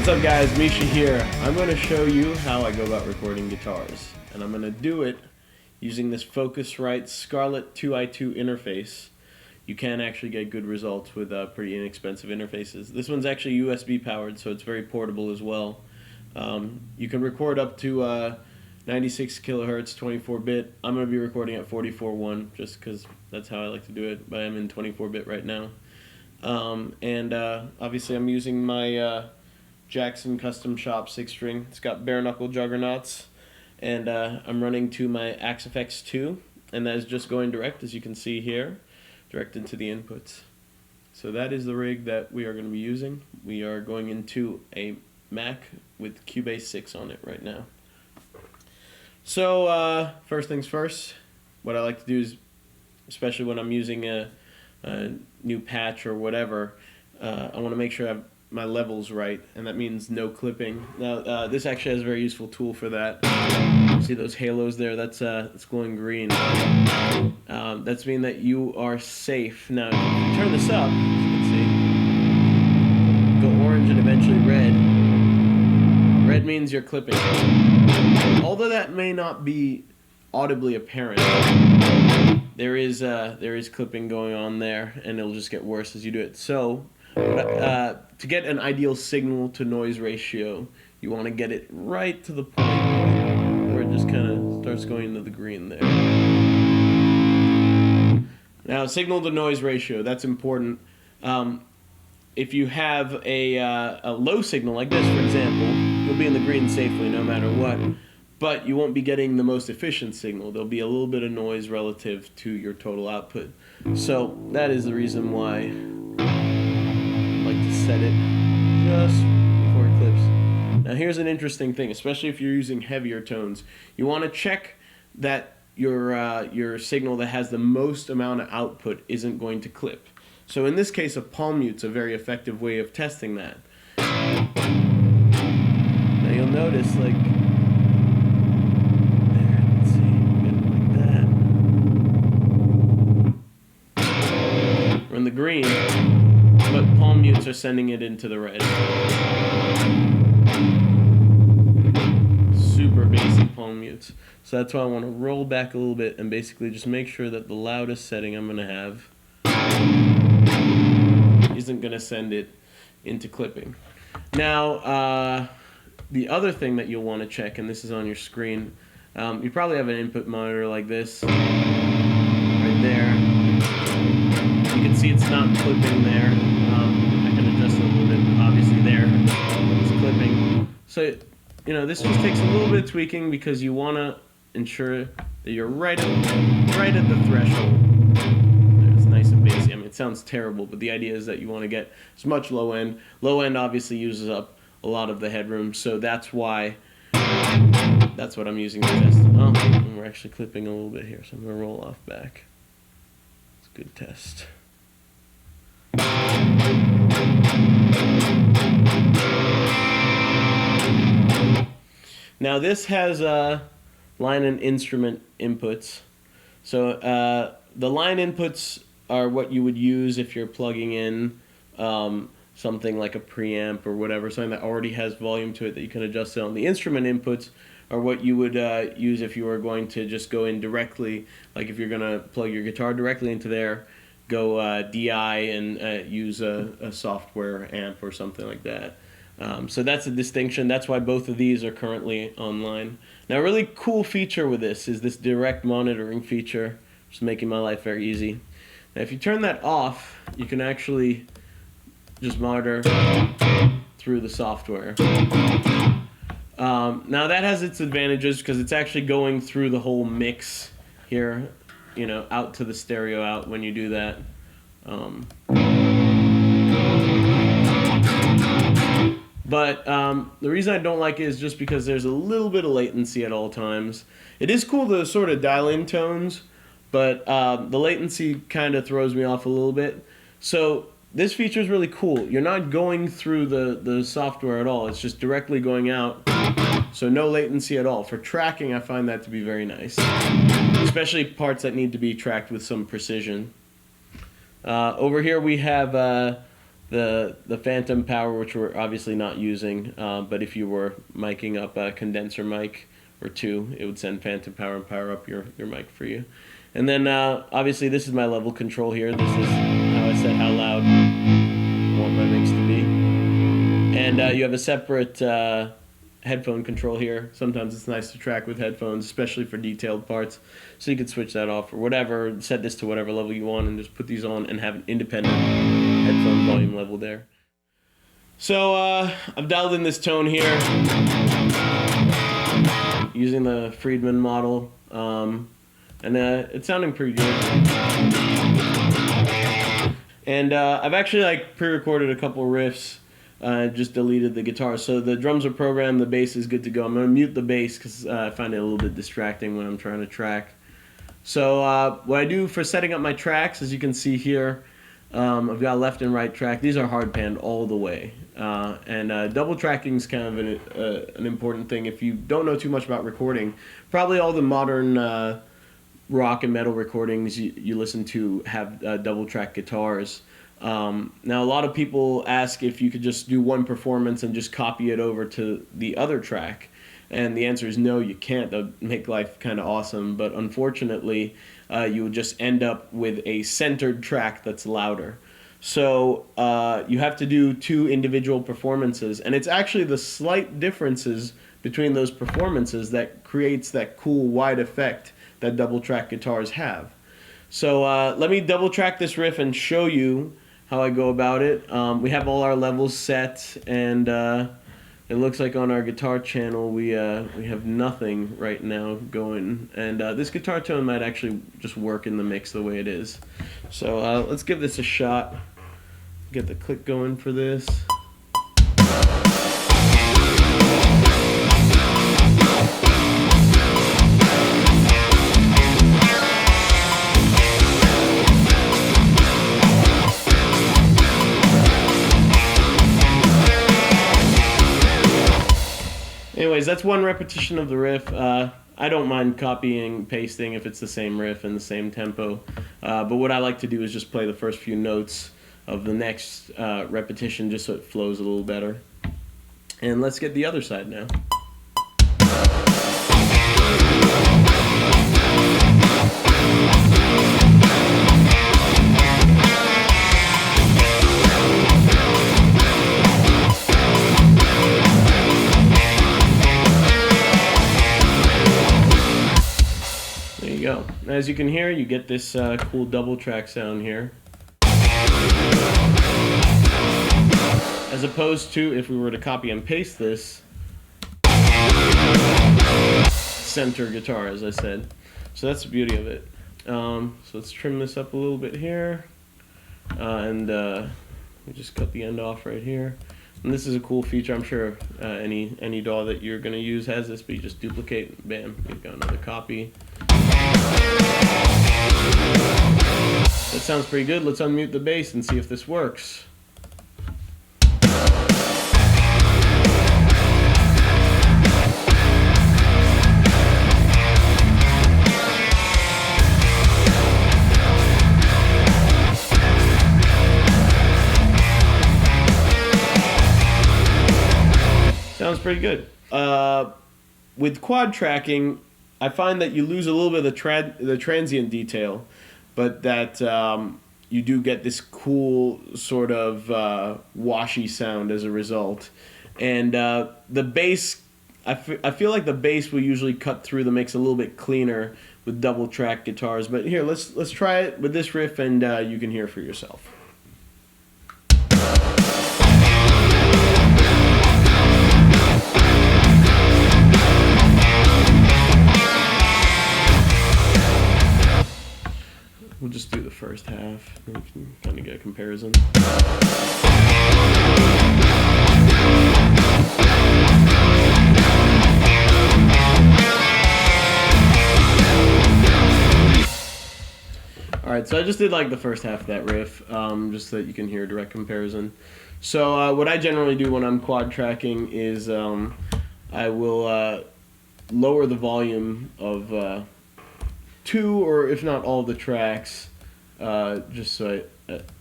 What's up guys, Misha here. I'm going to show you how I go about recording guitars. And I'm going to do it using this Focusrite Scarlett 2i2 interface. You can actually get good results with pretty inexpensive interfaces. This one's actually USB powered, so it's very portable as well. You can record up to 96 kilohertz, 24-bit. I'm going to be recording at 44.1 just because that's how I like to do it, but I'm in 24-bit right now. Obviously I'm using my Jackson Custom Shop 6-string. It's got bare knuckle juggernauts, and I'm running to my Axe-Fx 2, and that is just going direct, as you can see here, direct into the inputs. So that is the rig that we are going to be using. We are going into a Mac with Cubase 6 on it right now. So first things first, what I like to do is, especially when I'm using a new patch or whatever, I want to make sure I have my levels right, and that means no clipping. Now this actually has a very useful tool for that. See those halos there? That's it's glowing green. That's mean that you are safe. Now if you turn this up, as you can see, go orange and eventually red. Red means you're clipping. Although that may not be audibly apparent, there is clipping going on there, and it'll just get worse as you do it. So to get an ideal signal to noise ratio, you want to get it right to the point where it just kind of starts going into the green there. Now, signal to noise ratio, that's important. If you have a low signal like this, for example, you'll be in the green safely no matter what, but you won't be getting the most efficient signal. There'll be a little bit of noise relative to your total output. So that is the reason why I like to set it just before it clips. Now here's an interesting thing, especially if you're using heavier tones. You want to check that your signal that has the most amount of output isn't going to clip. So in this case, a palm mute's a very effective way of testing that. Now you'll notice, like, there, let's see, get it like that. We're in the green, but palm mutes are sending it into the red. Super basic palm mutes. So that's why I want to roll back a little bit and basically just make sure that the loudest setting I'm going to have isn't going to send it into clipping. Now, the other thing that you'll want to check, and this is on your screen, you probably have an input monitor like this, right there. You can see it's not clipping there. I can adjust it a little bit. Obviously there, it's clipping. So, you know, this just takes a little bit of tweaking because you want to ensure that you're right at the threshold. It's nice and bassy. I mean, it sounds terrible, but the idea is that you want to get as much low end. Low end obviously uses up a lot of the headroom, so that's why, that's what I'm using to test. Oh, and we're actually clipping a little bit here, so I'm going to roll off back. It's a good test. Now this has line and instrument inputs. So the line inputs are what you would use if you're plugging in something like a preamp or whatever, something that already has volume to it that you can adjust it on. The instrument inputs are what you would use if you were going to just go in directly, like if you're going to plug your guitar directly into there, go DI and use a software amp or something like that. So that's a distinction. That's why both of these are currently online. Now a really cool feature with this is this direct monitoring feature, which is making my life very easy. Now if you turn that off, you can actually just monitor through the software. Now that has its advantages because it's actually going through the whole mix here, you know, out to the stereo out when you do that. But the reason I don't like it is just because there's a little bit of latency at all times. It is cool to sort of dial in tones, but the latency kind of throws me off a little bit. So this feature is really cool. You're not going through the software at all. It's just directly going out, so no latency at all. For tracking, I find that to be very nice, especially parts that need to be tracked with some precision. Over here we have the phantom power, which we're obviously not using, but if you were miking up a condenser mic or two, it would send phantom power and power up your mic for you. And then obviously this is my level control here. This is how I set how loud I want my mix to be. And you have a separate headphone control here. Sometimes it's nice to track with headphones, especially for detailed parts. So you could switch that off or whatever, set this to whatever level you want and just put these on and have an independent headphone volume level there. So I've dialed in this tone here using the Friedman model, and it's sounding pretty good. And I've actually pre-recorded a couple riffs. Just deleted the guitar. So the drums are programmed, the bass is good to go. I'm going to mute the bass because I find it a little bit distracting when I'm trying to track. So what I do for setting up my tracks, as you can see here, I've got a left and right track. These are hard panned all the way. And double tracking is kind of an important thing. If you don't know too much about recording, probably all the modern rock and metal recordings you listen to have double track guitars. Now a lot of people ask if you could just do one performance and just copy it over to the other track, and the answer is no, you can't. That would make life kind of awesome, but unfortunately you would just end up with a centered track that's louder. So you have to do two individual performances, and it's actually the slight differences between those performances that creates that cool wide effect that double track guitars have. So let me double track this riff and show you how I go about it. We have all our levels set, and it looks like on our guitar channel we have nothing right now going, and this guitar tone might actually just work in the mix the way it is. So let's give this a shot. Get the click going for this. Anyways, that's one repetition of the riff. I don't mind copying, pasting if it's the same riff and the same tempo. But what I like to do is just play the first few notes of the next repetition just so it flows a little better. And let's get the other side now. Go. As you can hear, you get this cool double track sound here, as opposed to if we were to copy and paste this center guitar, as I said. So that's the beauty of it. So let's trim this up a little bit here, and we just cut the end off right here. And this is a cool feature. I'm sure any DAW that you're going to use has this, but you just duplicate, bam, you've got another copy. That sounds pretty good. Let's unmute the bass and see if this works. Sounds pretty good. With quad tracking, I find that you lose a little bit of the transient detail, but that you do get this cool sort of washy sound as a result. And the bass, I feel like the bass will usually cut through the mix a little bit cleaner with double track guitars. But here, let's try it with this riff, and you can hear for yourself. We'll just do the first half, and we can kind of get a comparison. Alright, so I just did like the first half of that riff, just so that you can hear a direct comparison. So what I generally do when I'm quad tracking is I will lower the volume of two or if not all the tracks just so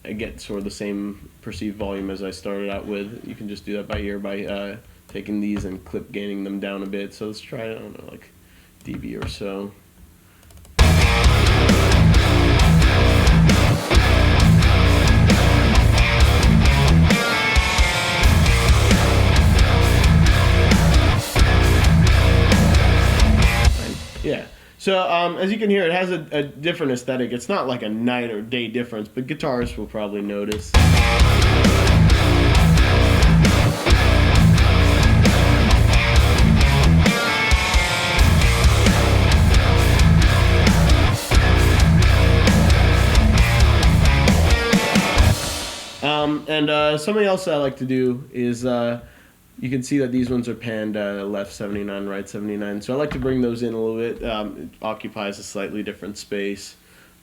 I get sort of the same perceived volume as I started out with. You can just do that by ear by taking these and clip gaining them down a bit. So let's try, I don't know, like dB or so. Yeah. So as you can hear, it has a different aesthetic. It's not like a night or day difference, but guitarists will probably notice. Something else I like to do is you can see that these ones are panned left 79, right 79. So I like to bring those in a little bit. It occupies a slightly different space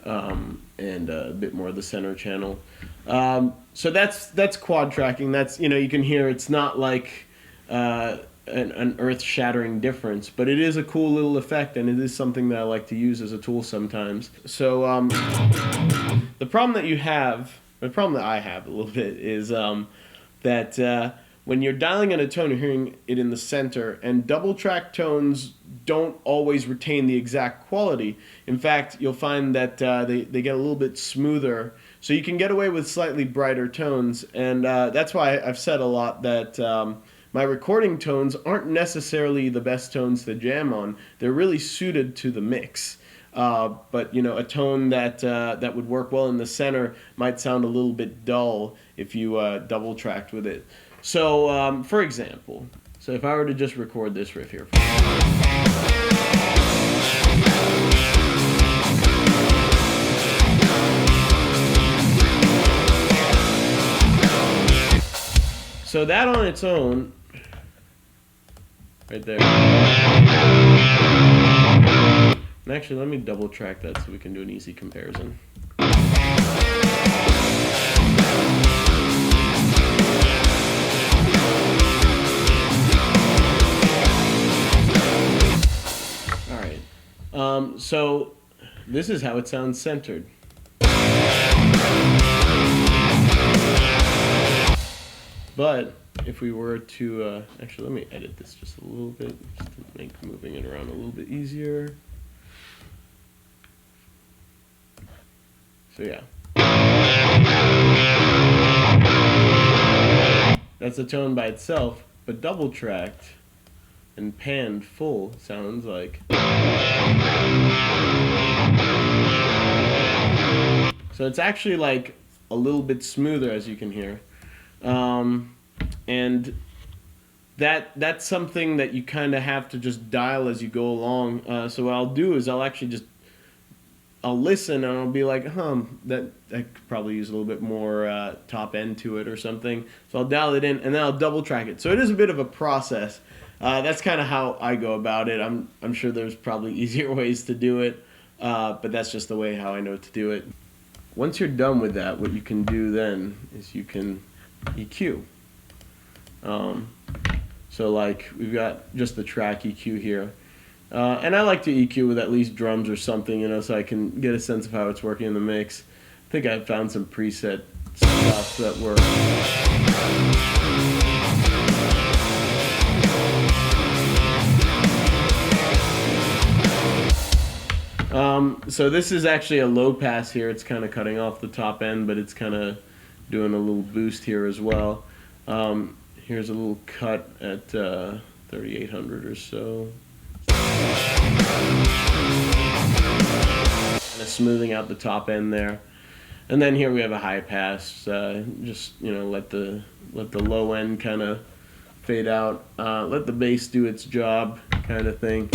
and a bit more of the center channel. So that's quad tracking. That's, you know, you can hear it's not like an earth-shattering difference, but it is a cool little effect, and it is something that I like to use as a tool sometimes. So the problem that you have, the problem that I have a little bit is that when you're dialing in a tone, you're hearing it in the center, and double track tones don't always retain the exact quality. In fact, you'll find that they get a little bit smoother, so you can get away with slightly brighter tones, and that's why I've said a lot that my recording tones aren't necessarily the best tones to jam on. They're really suited to the mix. But you know, a tone that that would work well in the center might sound a little bit dull if you double tracked with it. So, for example, so if I were to just record this riff here. So that on its own, right there. And actually, let me double track that so we can do an easy comparison. So this is how it sounds centered. But if we were to, actually let me edit this just a little bit, just to make moving it around a little bit easier. So yeah. That's a tone by itself, but double tracked and panned full sounds like. So it's actually like a little bit smoother, as you can hear, and that's something that you kind of have to just dial as you go along. So what I'll do is I'll listen and I'll be like, that I could probably use a little bit more top end to it or something. So I'll dial it in and then I'll double track it. So it is a bit of a process. That's kind of how I go about it. I'm sure there's probably easier ways to do it, but that's just the way how I know to do it. Once you're done with that, what you can do then is you can EQ. So like we've got just the track EQ here. And I like to EQ with at least drums or something, you know, so I can get a sense of how it's working in the mix. I think I've found some preset stuff that work. So this is actually a low pass here. It's kind of cutting off the top end, but it's kind of doing a little boost here as well. Here's a little cut at 3,800 or so. Kind of smoothing out the top end there. And then here we have a high pass. Just, you know, let the low end kind of fade out. Let the bass do its job, kind of thing.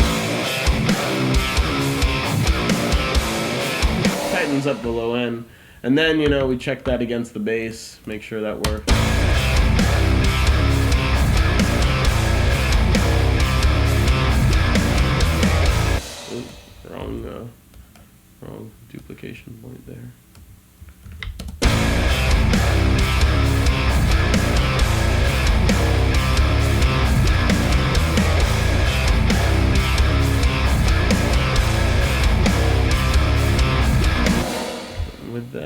Tightens up the low end, and then, you know, we check that against the bass, make sure that works. Ooh, wrong duplication point there. With that,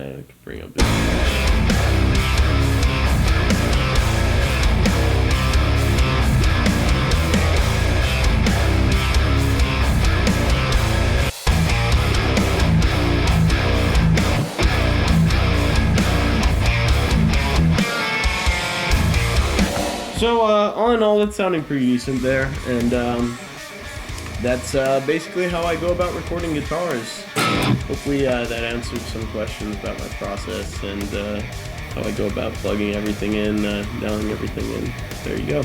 in all, it's sounding pretty decent there, and that's basically how I go about recording guitars. Hopefully that answered some questions about my process and how I go about plugging everything in, dialing everything in. There you go.